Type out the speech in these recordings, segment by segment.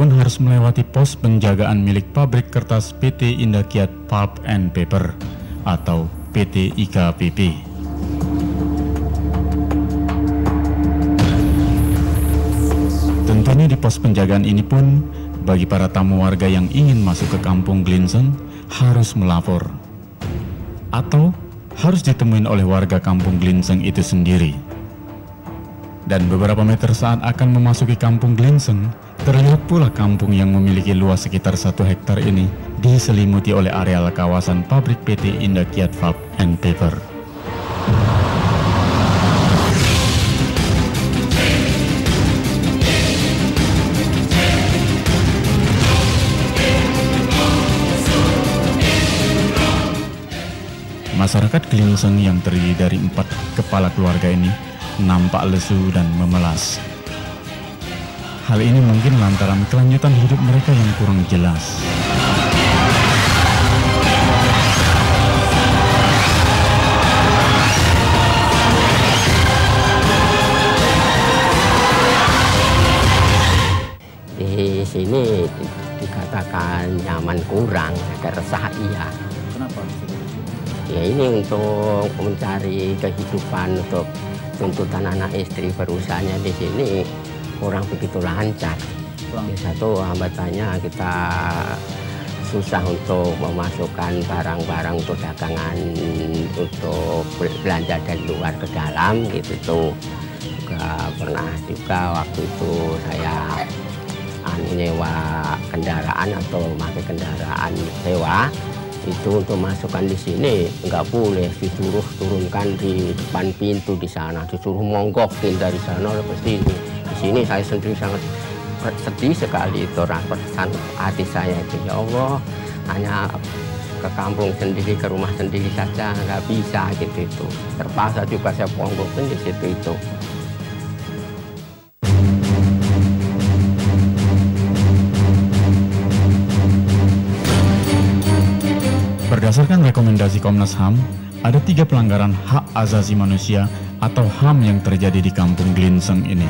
pun harus melewati pos penjagaan milik pabrik kertas PT Indakiat Pulp and Paper atau PT IKPP. Tentunya di pos penjagaan ini pun, bagi para tamu warga yang ingin masuk ke Kampung Glinseng harus melapor atau harus ditemuin oleh warga Kampung Glinseng itu sendiri. Dan beberapa meter saat akan memasuki Kampung Glinseng, terlihat pula kampung yang memiliki luas sekitar 1 hektar ini diselimuti oleh areal kawasan pabrik PT Indakiat Pulp and Paper. Masyarakat Glinseng yang terdiri dari 4 kepala keluarga ini nampak lesu dan memelas. Hal ini mungkin lantaran kelanjutan hidup mereka yang kurang jelas. Di sini dikatakan nyaman kurang, ada resah iya. Kenapa? Ya ini untuk mencari kehidupan, untuk tuntutan anak istri, perusahaannya di sini kurang begitu lancar. Satu hambatannya kita susah untuk memasukkan barang-barang untuk dagangan, untuk belanja dari luar ke dalam gitu tuh. Juga pernah juga waktu itu saya nyewa kendaraan atau pakai kendaraan sewa. Itu untuk masukkan di sini nggak boleh, disuruh turunkan di depan pintu di sana, disuruh monggokin dari sana ke sini. Di sini saya sendiri sangat sedih sekali, itu perasaan hati saya itu, ya Allah, hanya ke kampung sendiri, ke rumah sendiri saja nggak bisa gitu itu. Terpaksa juga saya monggokin di situ itu. Berdasarkan rekomendasi Komnas HAM, ada 3 pelanggaran hak asasi manusia atau HAM yang terjadi di Kampung Glinseng ini.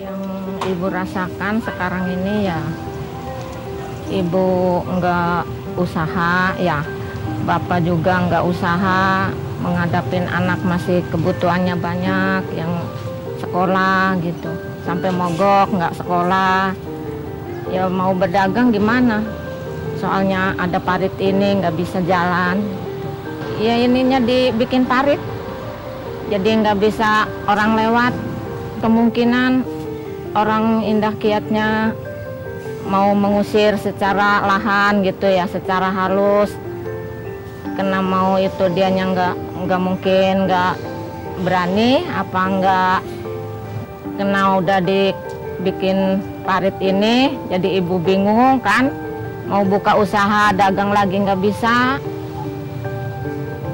Yang Ibu rasakan sekarang ini ya, Ibu nggak usaha ya, Bapak juga nggak usaha, menghadapin anak masih kebutuhannya banyak yang sekolah gitu, sampai mogok nggak sekolah. Ya mau berdagang gimana, soalnya ada parit ini nggak bisa jalan. Ya ininya dibikin parit, jadi nggak bisa orang lewat. Kemungkinan orang Indakiatnya mau mengusir secara lahan gitu ya, secara halus. Karena mau itu dianya nggak mungkin, nggak berani, apa nggak, karena udah dibikin parit ini, jadi ibu bingung kan, mau buka usaha dagang lagi nggak bisa,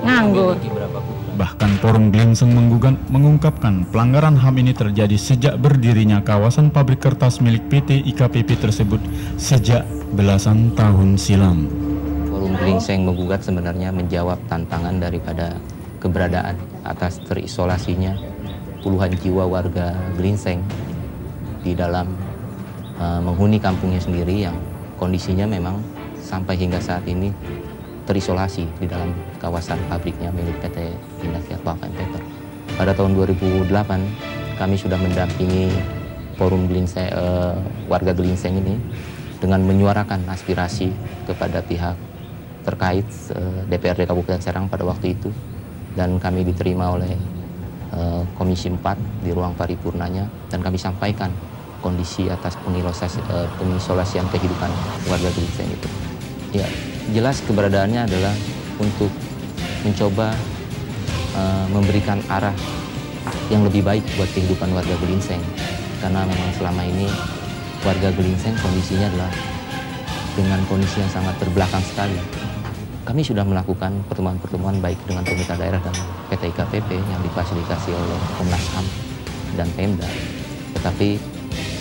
nganggur. Bahkan Forum Glinseng mengungkapkan pelanggaran HAM ini terjadi sejak berdirinya kawasan pabrik kertas milik PT IKPP tersebut sejak belasan tahun silam. Forum Glinseng menggugat sebenarnya menjawab tantangan daripada keberadaan atas terisolasinya puluhan jiwa warga Glinseng di dalam menghuni kampungnya sendiri yang kondisinya memang sampai hingga saat ini terisolasi di dalam kawasan pabriknya milik PT Indakiat Pulp and Paper. Pada tahun 2008 kami sudah mendampingi Forum Glinseng, warga Glinseng ini dengan menyuarakan aspirasi kepada pihak terkait DPRD Kabupaten Serang pada waktu itu, dan kami diterima oleh Komisi 4 di ruang paripurnanya, dan kami sampaikan kondisi atas pengisolasian kehidupan warga Glinseng itu. Ya, jelas keberadaannya adalah untuk mencoba memberikan arah yang lebih baik buat kehidupan warga Glinseng, karena memang selama ini warga Glinseng kondisinya adalah dengan kondisi yang sangat terbelakang sekali. Kami sudah melakukan pertemuan-pertemuan baik dengan pemerintah daerah dan PT IKPP yang difasilitasi oleh Komnas HAM dan Pemda. Tetapi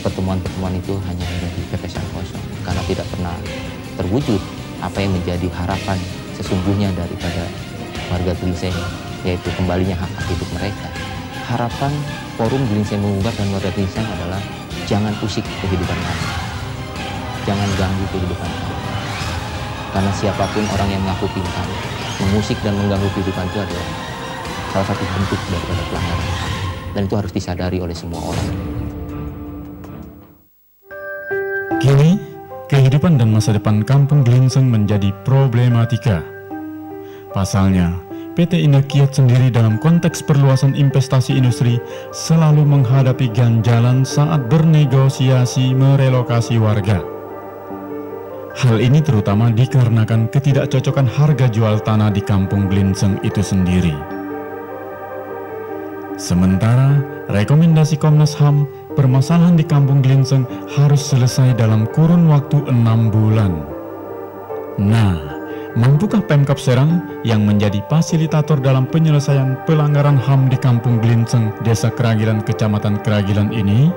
pertemuan-pertemuan itu hanya menjadi pepesan kosong karena tidak pernah terwujud apa yang menjadi harapan sesungguhnya daripada warga Glinseng, yaitu kembalinya hak hidup mereka. Harapan Forum Glinseng Menggugat dan warga Glinseng adalah jangan usik kehidupan kami, jangan ganggu kehidupan kami. Karena siapapun orang yang mengaku pintar, mengusik dan mengganggu kehidupan itu adalah salah satu bentuk daripada pelanggaran HAM. Dan itu harus disadari oleh semua orang. Kini, kehidupan dan masa depan Kampung Glinseng menjadi problematika. Pasalnya, PT Indah Kiat sendiri dalam konteks perluasan investasi industri selalu menghadapi ganjalan saat bernegosiasi merelokasi warga. Hal ini terutama dikarenakan ketidakcocokan harga jual tanah di Kampung Glinseng itu sendiri. Sementara, rekomendasi Komnas HAM, permasalahan di Kampung Glinseng harus selesai dalam kurun waktu 6 bulan. Nah, mampukah Pemkab Serang yang menjadi fasilitator dalam penyelesaian pelanggaran HAM di Kampung Glinseng, Desa Keragilan, Kecamatan Keragilan ini?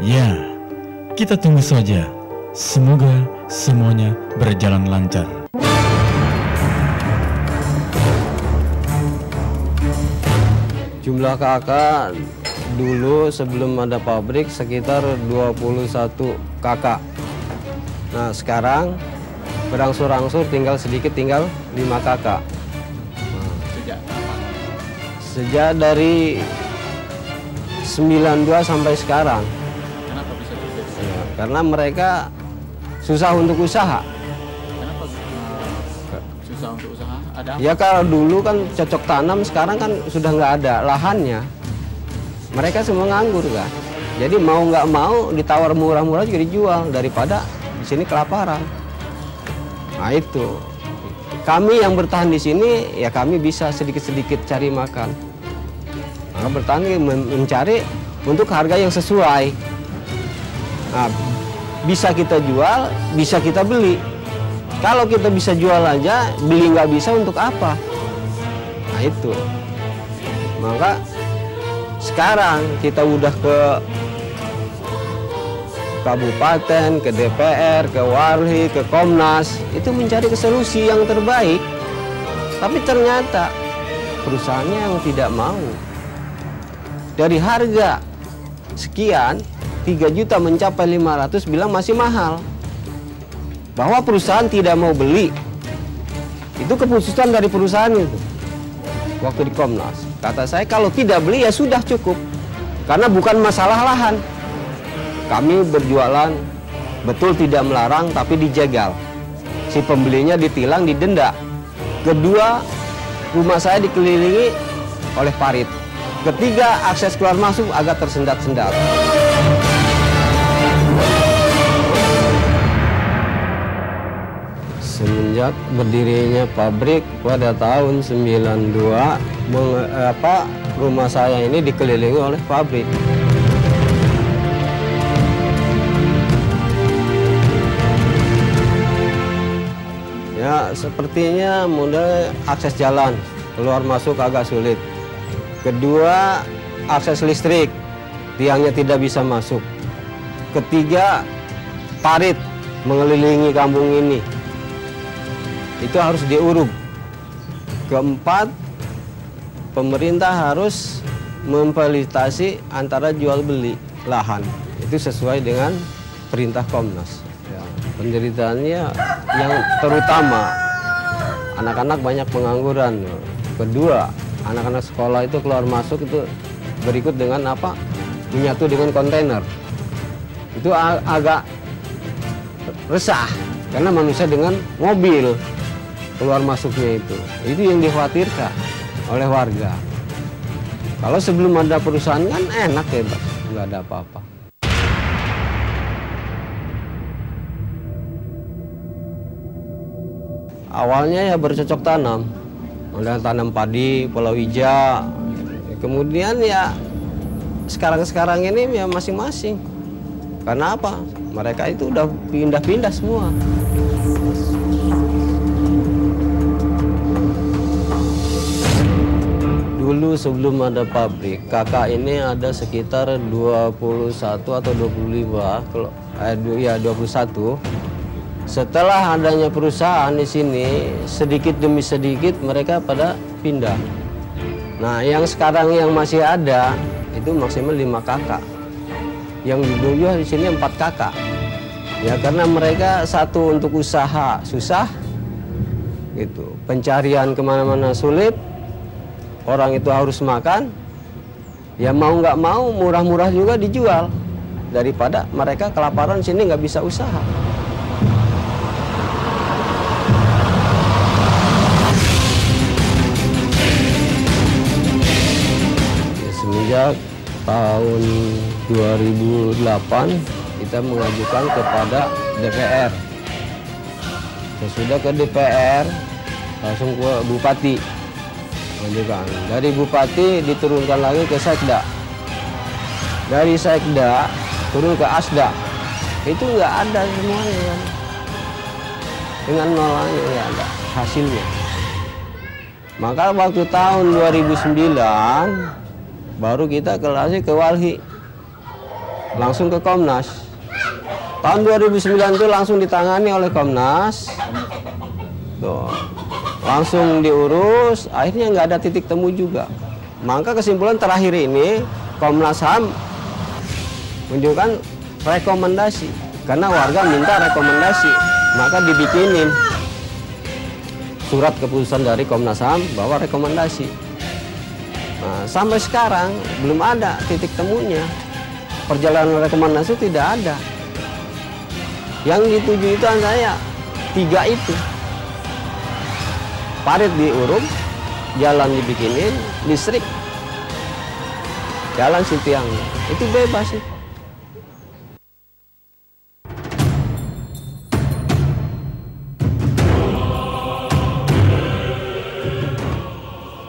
Ya, kita tunggu saja. Semoga semuanya berjalan lancar. Jumlah kakak dulu sebelum ada pabrik sekitar 21 kakak. Nah sekarang berangsur-angsur tinggal sedikit, tinggal 5 kakak. Sejak kapan? Sejak dari 92 sampai sekarang. Kenapa bisa terjadi? Ya, karena mereka susah untuk usaha. Kenapa susah untuk usaha? Ada apa? Ya kalau dulu kan cocok tanam, sekarang kan sudah nggak ada lahannya. Mereka semua nganggur kan. Jadi mau nggak mau ditawar murah-murah juga dijual daripada di sini kelaparan. Nah itu. Kami yang bertahan di sini ya kami bisa sedikit-sedikit cari makan. Maka bertahan mencari untuk harga yang sesuai. Nah, bisa kita jual, bisa kita beli. Kalau kita bisa jual aja, beli nggak bisa untuk apa? Nah itu. Maka sekarang kita udah ke kabupaten, ke DPR, ke Walhi, ke Komnas, itu mencari solusi yang terbaik. Tapi ternyata perusahaannya yang tidak mau. Dari harga sekian, 3 juta mencapai 500 bilang masih mahal. Bahwa perusahaan tidak mau beli. Itu keputusan dari perusahaan itu. Waktu di Komnas. Kata saya kalau tidak beli ya sudah cukup. Karena bukan masalah lahan. Kami berjualan betul tidak melarang tapi dijegal. Si pembelinya ditilang, didenda. Kedua, rumah saya dikelilingi oleh parit. Ketiga, akses keluar masuk agak tersendat-sendat. Semenjak berdirinya pabrik pada tahun 92, rumah saya ini dikelilingi oleh pabrik. Ya, sepertinya mulai akses jalan keluar masuk agak sulit. Kedua, akses listrik, tiangnya tidak bisa masuk. Ketiga, parit mengelilingi kampung ini. Itu harus diuruk. Keempat, pemerintah harus memfasilitasi antara jual beli lahan. Itu sesuai dengan perintah Komnas. Ya, penderitaannya yang terutama anak-anak banyak pengangguran. Kedua, anak-anak sekolah itu keluar masuk itu berikut dengan apa? Menyatu dengan kontainer. Itu agak resah karena manusia dengan mobil keluar masuknya itu yang dikhawatirkan oleh warga. Kalau sebelum ada perusahaan kan enak ya, Bang, nggak ada apa-apa. Awalnya ya bercocok tanam, udah tanam padi, palawija, kemudian ya sekarang ini ya masing-masing. Karena apa? Mereka itu udah pindah-pindah semua. Dulu sebelum ada pabrik, kakak ini ada sekitar 21 atau 25, 21. Setelah adanya perusahaan di sini, sedikit demi sedikit mereka pada pindah. Nah, yang sekarang yang masih ada itu maksimal 5 kakak. Yang dulu di sini 4 kakak. Ya karena mereka satu untuk usaha susah, gitu. Pencarian kemana-mana sulit. Orang itu harus makan. Ya mau nggak mau murah-murah juga dijual daripada mereka kelaparan sini nggak bisa usaha. Sejak tahun 2008 kita mengajukan kepada DPR. Sesudah ke DPR langsung ke Bupati mengajukan. Dari Bupati diturunkan lagi ke Sekda. Dari Sekda turun ke Asda. Itu nggak ada semuanya kan. Dengan nolanya nggak ada hasilnya. Maka waktu tahun 2009 baru kita ke Walhi, langsung ke Komnas. Tahun 2009 itu langsung ditangani oleh Komnas. Tuh, langsung diurus, akhirnya nggak ada titik temu juga. Maka kesimpulan terakhir ini, Komnas HAM menunjukkan rekomendasi. Karena warga minta rekomendasi, maka dibikinin surat keputusan dari Komnas HAM bahwa rekomendasi. Nah, sampai sekarang belum ada titik temunya. Perjalanan rekomendasi tidak ada. Yang dituju itu saya 3 itu. Parit diuruk, jalan dibikinin, listrik, jalan Sitiang. Itu bebas sih.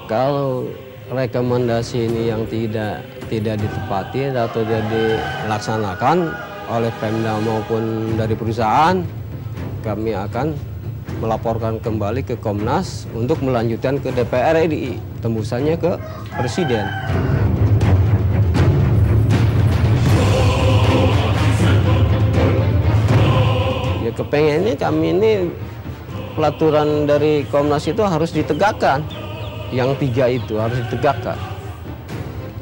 Kalau rekomendasi ini yang tidak ditepati atau tidak dilaksanakan oleh Pemda maupun dari perusahaan, kami akan melaporkan kembali ke Komnas untuk melanjutkan ke DPR RI, tembusannya ke Presiden. Ya kepengennya kami ini pelaturan dari Komnas itu harus ditegakkan. Yang 3 itu harus ditegakkan.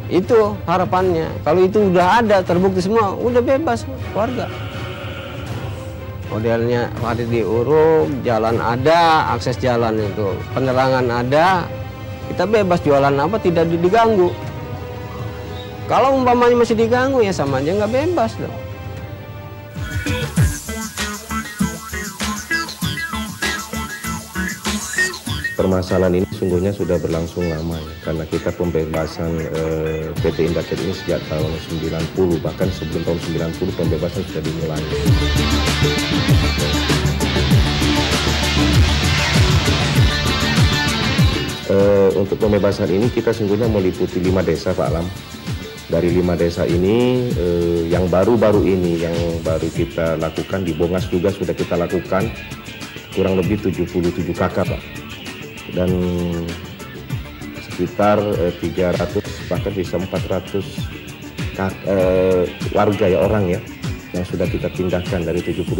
Itu harapannya. Kalau itu udah ada, terbukti semua, udah bebas warga. Modelnya hari diuruk, jalan ada, akses jalan itu, penerangan ada, kita bebas jualan apa tidak diganggu. Kalau umpamanya masih diganggu ya sama aja nggak bebas dong. Permasalahan ini sungguhnya sudah berlangsung lama ya, karena kita pembebasan PT Indaket ini sejak tahun 90, bahkan sebelum tahun 90 pembebasan sudah dimulai. Untuk pembebasan ini kita sungguhnya meliputi 5 desa Pak Alam. Dari 5 desa ini yang baru-baru ini yang baru kita lakukan di Bongas juga sudah kita lakukan kurang lebih 77 kakak Pak. Dan sekitar 300 bahkan bisa 400 warga ya orang ya yang sudah kita pindahkan dari 77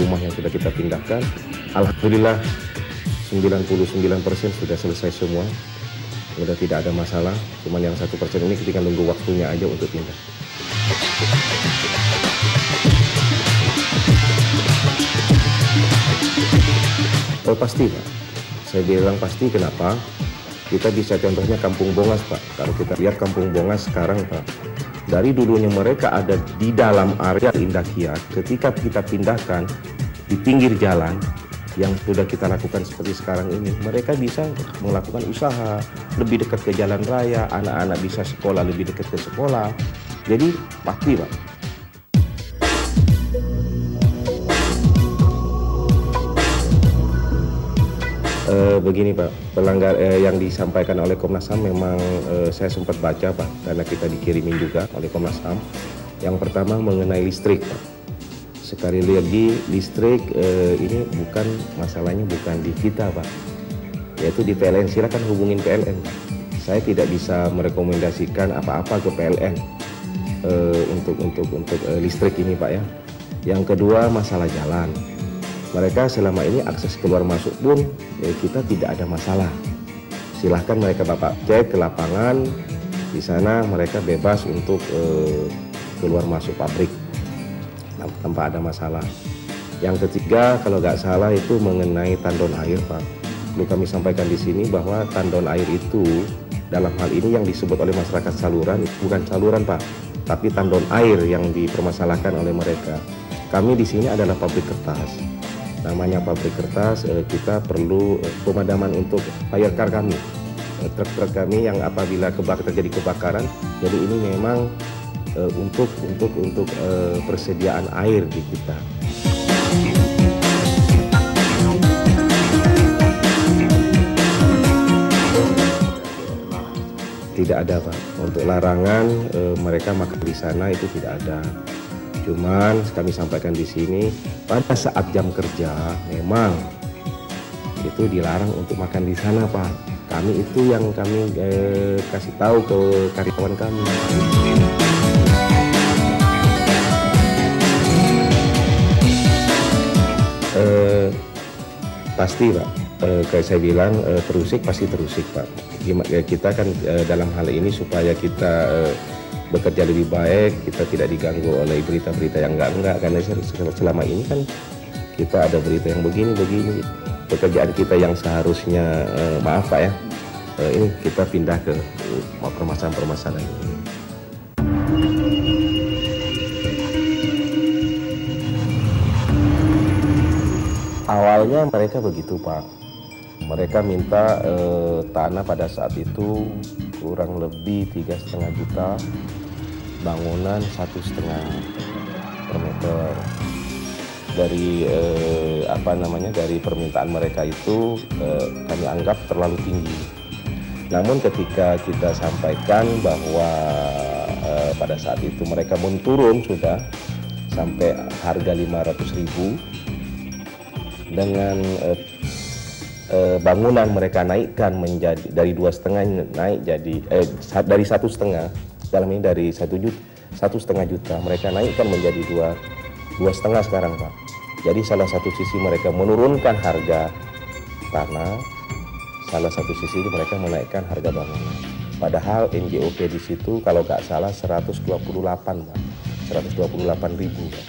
rumah yang sudah kita pindahkan. Alhamdulillah 99% sudah selesai semua, sudah tidak ada masalah. Cuman yang 1% ini ketika nunggu waktunya aja untuk pindah. Oh pasti Pak. Saya bilang pasti, kenapa? Kita bisa contohnya Kampung Bongas Pak. Kalau kita lihat Kampung Bongas sekarang Pak, dari dulunya mereka ada di dalam area Indah Kiat, ketika kita pindahkan di pinggir jalan yang sudah kita lakukan seperti sekarang ini, mereka bisa melakukan usaha lebih dekat ke jalan raya, anak-anak bisa sekolah lebih dekat ke sekolah. Jadi pasti Pak. Begini Pak, pelanggar yang disampaikan oleh Komnas HAM memang saya sempat baca Pak, karena kita dikirimin juga oleh Komnas HAM. Yang pertama mengenai listrik Pak. Sekali lagi listrik ini bukan masalahnya bukan di kita Pak, yaitu di PLN. Silakan hubungin PLN Pak. Saya tidak bisa merekomendasikan apa-apa ke PLN untuk listrik ini Pak ya. Yang kedua masalah jalan. mereka selama ini akses keluar masuk pun kita tidak ada masalah. Silahkan mereka Bapak cek ke lapangan, di sana mereka bebas untuk keluar masuk pabrik tanpa ada masalah. Yang ketiga, kalau nggak salah itu mengenai tandon air Pak. Perlu kami sampaikan di sini bahwa tandon air itu dalam hal ini yang disebut oleh masyarakat saluran, bukan saluran Pak, tapi tandon air yang dipermasalahkan oleh mereka. Kami di sini adalah pabrik kertas. Namanya pabrik kertas, kita perlu pemadaman untuk fire car kami, truk-truk kami yang apabila terjadi kebakaran. Jadi ini memang untuk persediaan air di kita. Tidak ada Pak, untuk larangan mereka makan di sana itu tidak ada. Cuman kami sampaikan di sini, pada saat jam kerja memang itu dilarang untuk makan di sana Pak. Kami itu yang kami kasih tahu ke karyawan kami. Pasti Pak, kayak saya bilang terusik pasti terusik Pak. Kita kan dalam hal ini supaya kita bekerja lebih baik, kita tidak diganggu oleh berita-berita yang enggak, karena selama ini kan kita ada berita yang begini, pekerjaan kita yang seharusnya maaf Pak ya, ini kita pindah ke permasalahan-permasalahan ini. Awalnya mereka begitu Pak, mereka minta tanah pada saat itu kurang lebih 3,5 juta, bangunan 1,5 per meter. Dari dari permintaan mereka itu kami anggap terlalu tinggi. Namun ketika kita sampaikan bahwa pada saat itu mereka menurun sudah sampai harga 500.000 dengan bangunan mereka naikkan menjadi dari 2,5 naik jadi dari 1,5, dalam ini dari 1,5 juta mereka naikkan menjadi 2,5 sekarang Pak. Jadi salah satu sisi mereka menurunkan harga tanah, salah satu sisi mereka menaikkan harga bangunan. Padahal NJOP di situ kalau nggak salah 128 Pak, 128.000 Pak.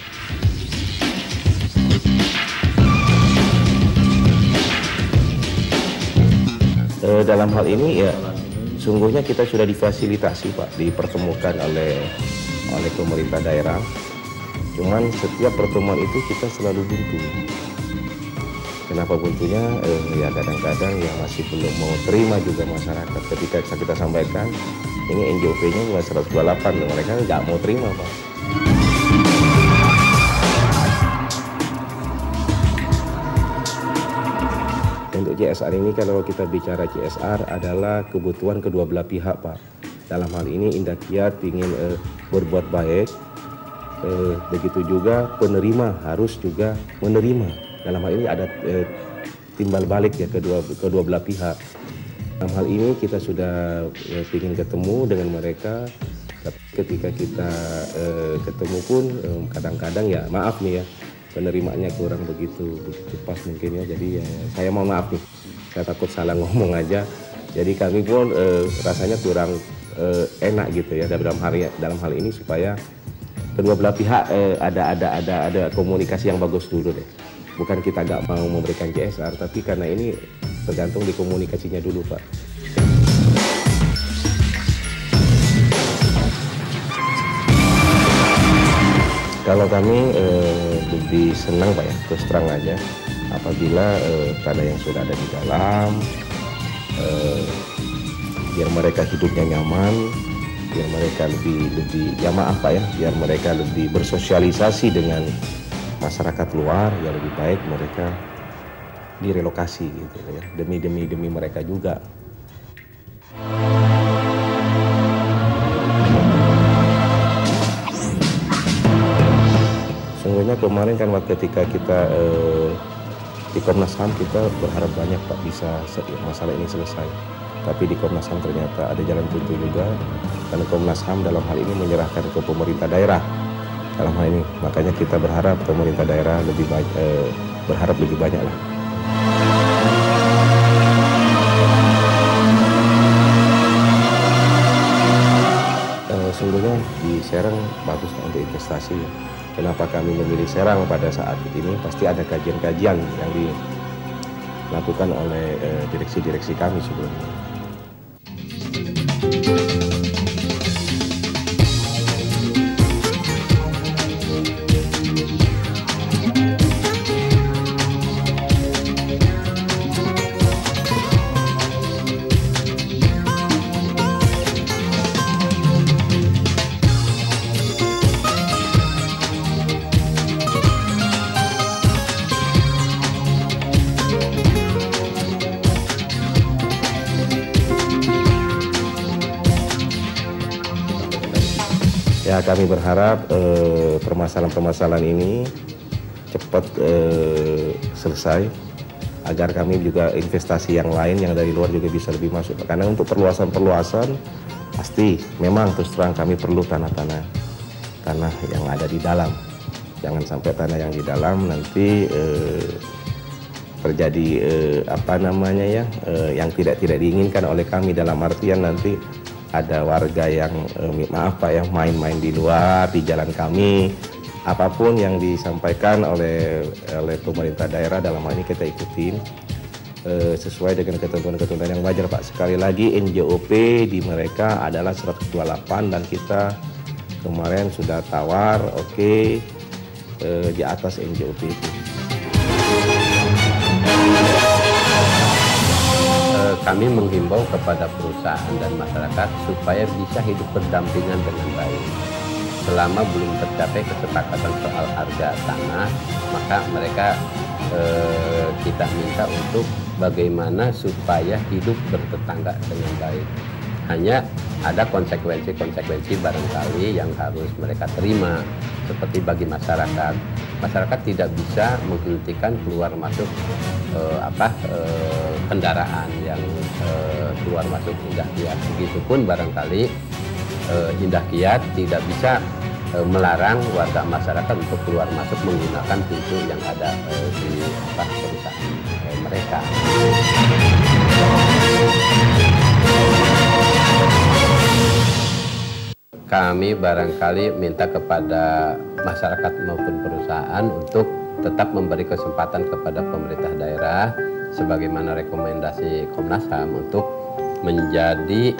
Dalam hal ini ya sungguhnya kita sudah difasilitasi Pak, dipertemukan oleh pemerintah daerah. Cuman setiap pertemuan itu kita selalu buntu. Kenapa buntunya? Ya kadang-kadang yang masih belum mau terima juga masyarakat. Ketika kita sampaikan ini NJOP-nya cuma 128, mereka nggak mau terima Pak. Untuk CSR ini, kalau kita bicara CSR adalah kebutuhan kedua belah pihak Pak. Dalam hal ini Indah Kiat ingin berbuat baik, begitu juga penerima harus juga menerima. Dalam hal ini ada timbal balik ya kedua belah pihak. Dalam hal ini kita sudah ingin ketemu dengan mereka, tapi ketika kita ketemu pun kadang-kadang ya maaf nih ya, penerimanya kurang begitu pas mungkin ya. Jadi ya, saya mohon maaf nih, saya takut salah ngomong aja. Jadi kami pun rasanya kurang enak gitu ya dalam hal ini, supaya kedua belah pihak ada komunikasi yang bagus dulu deh. Bukan kita nggak mau memberikan CSR, tapi karena ini tergantung di komunikasinya dulu Pak. Kalau kami lebih senang Pak ya, terus terang aja, apabila tanah yang sudah ada di dalam, biar mereka hidupnya nyaman, biar mereka lebih ya maaf Pak ya, biar mereka lebih bersosialisasi dengan masyarakat luar, ya lebih baik mereka direlokasi gitu ya, demi mereka juga. Sungguhnya kemarin kan ketika kita di Komnas HAM kita berharap banyak Pak bisa masalah ini selesai. Tapi di Komnas HAM ternyata ada jalan buntu juga, karena Komnas HAM dalam hal ini menyerahkan ke pemerintah daerah dalam hal ini. Makanya kita berharap pemerintah daerah berharap lebih banyak lah. Sungguhnya di Serang bagus untuk investasi. Kenapa kami memilih Serang pada saat ini? Pasti ada kajian-kajian yang dilakukan oleh direksi-direksi kami sebelumnya. Ya, kami berharap permasalahan-permasalahan ini cepat selesai agar kami juga investasi yang lain yang dari luar juga bisa lebih masuk. Karena untuk perluasan pasti memang terus terang kami perlu tanah yang ada di dalam. Jangan sampai tanah yang di dalam nanti terjadi yang tidak diinginkan oleh kami, dalam artian nanti ada warga yang main-main di luar di jalan kami. Apapun yang disampaikan oleh pemerintah daerah dalam hal ini kita ikutin sesuai dengan ketentuan-ketentuan yang wajar, Pak. Sekali lagi NJOP di mereka adalah 128 dan kita kemarin sudah tawar di atas NJOP itu. Kami menghimbau kepada perusahaan dan masyarakat supaya bisa hidup berdampingan dengan baik. Selama belum tercapai kesepakatan soal harga tanah, maka mereka kita minta untuk bagaimana supaya hidup bertetangga dengan baik. Hanya ada konsekuensi-konsekuensi barangkali yang harus mereka terima, seperti bagi masyarakat. Masyarakat tidak bisa menghentikan keluar masuk kendaraan yang keluar masuk Indah Kiat. Begitupun barangkali Indah Kiat tidak bisa melarang warga masyarakat untuk keluar masuk menggunakan pintu yang ada di perusahaan mereka. Kami barangkali minta kepada masyarakat maupun perusahaan untuk tetap memberi kesempatan kepada pemerintah daerah sebagaimana rekomendasi Komnas HAM untuk menjadi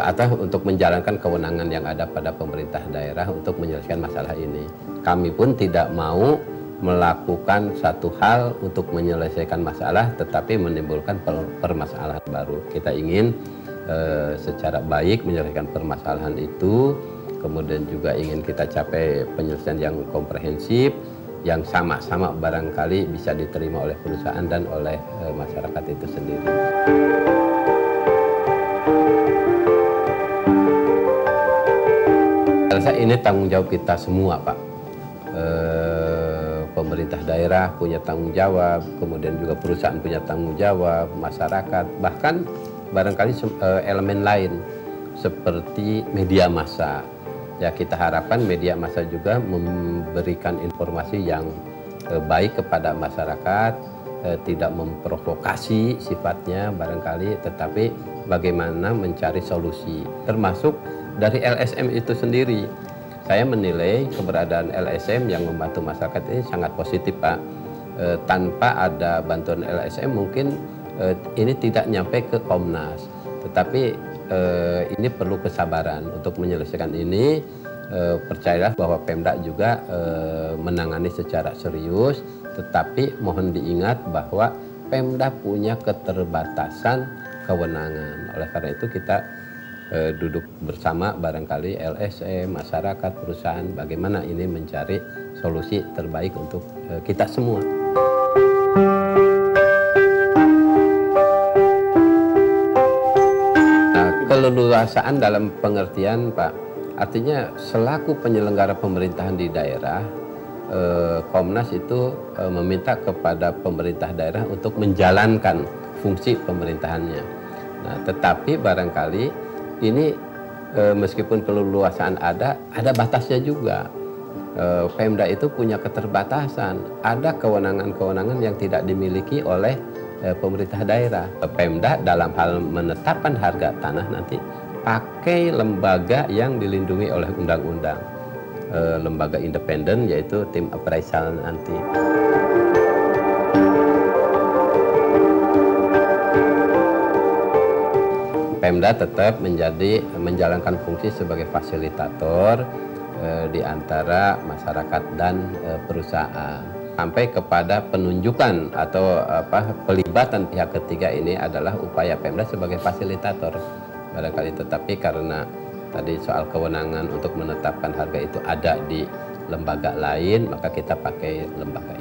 atau untuk menjalankan kewenangan yang ada pada pemerintah daerah untuk menyelesaikan masalah ini. Kami pun tidak mau melakukan satu hal untuk menyelesaikan masalah tetapi menimbulkan permasalahan baru. Kita ingin secara baik menyelesaikan permasalahan itu, kemudian juga ingin kita capai penyelesaian yang komprehensif, yang sama-sama barangkali bisa diterima oleh perusahaan dan oleh masyarakat itu sendiri. Saya rasa ini tanggung jawab kita semua, Pak. Pemerintah daerah punya tanggung jawab, kemudian juga perusahaan punya tanggung jawab, masyarakat, bahkan barangkali elemen lain seperti media massa. Ya, kita harapkan media massa juga memberikan informasi yang baik kepada masyarakat, tidak memprovokasi sifatnya barangkali, tetapi bagaimana mencari solusi, termasuk dari LSM itu sendiri. Saya menilai keberadaan LSM yang membantu masyarakat ini sangat positif, Pak. Tanpa ada bantuan LSM mungkin ini tidak nyampe ke Komnas, tetapi ini perlu kesabaran untuk menyelesaikan ini. Percayalah bahwa Pemda juga menangani secara serius, tetapi mohon diingat bahwa Pemda punya keterbatasan kewenangan. Oleh karena itu kita duduk bersama barangkali LSM, masyarakat, perusahaan, bagaimana ini mencari solusi terbaik untuk kita semua. Nah, keleluasaan dalam pengertian, Pak, artinya selaku penyelenggara pemerintahan di daerah, Komnas itu meminta kepada pemerintah daerah untuk menjalankan fungsi pemerintahannya. Nah, tetapi barangkali ini meskipun keleluasaan ada batasnya juga. Pemda itu punya keterbatasan, ada kewenangan-kewenangan yang tidak dimiliki oleh pemerintah daerah. Pemda dalam hal menetapkan harga tanah nanti pakai lembaga yang dilindungi oleh undang-undang, lembaga independen yaitu tim appraisal nanti. Pemda tetap menjalankan fungsi sebagai fasilitator di antara masyarakat dan perusahaan sampai kepada penunjukan atau pelibatan pihak ketiga ini adalah upaya Pemda sebagai fasilitator barangkali. Tetapi karena tadi soal kewenangan untuk menetapkan harga itu ada di lembaga lain, maka kita pakai lembaga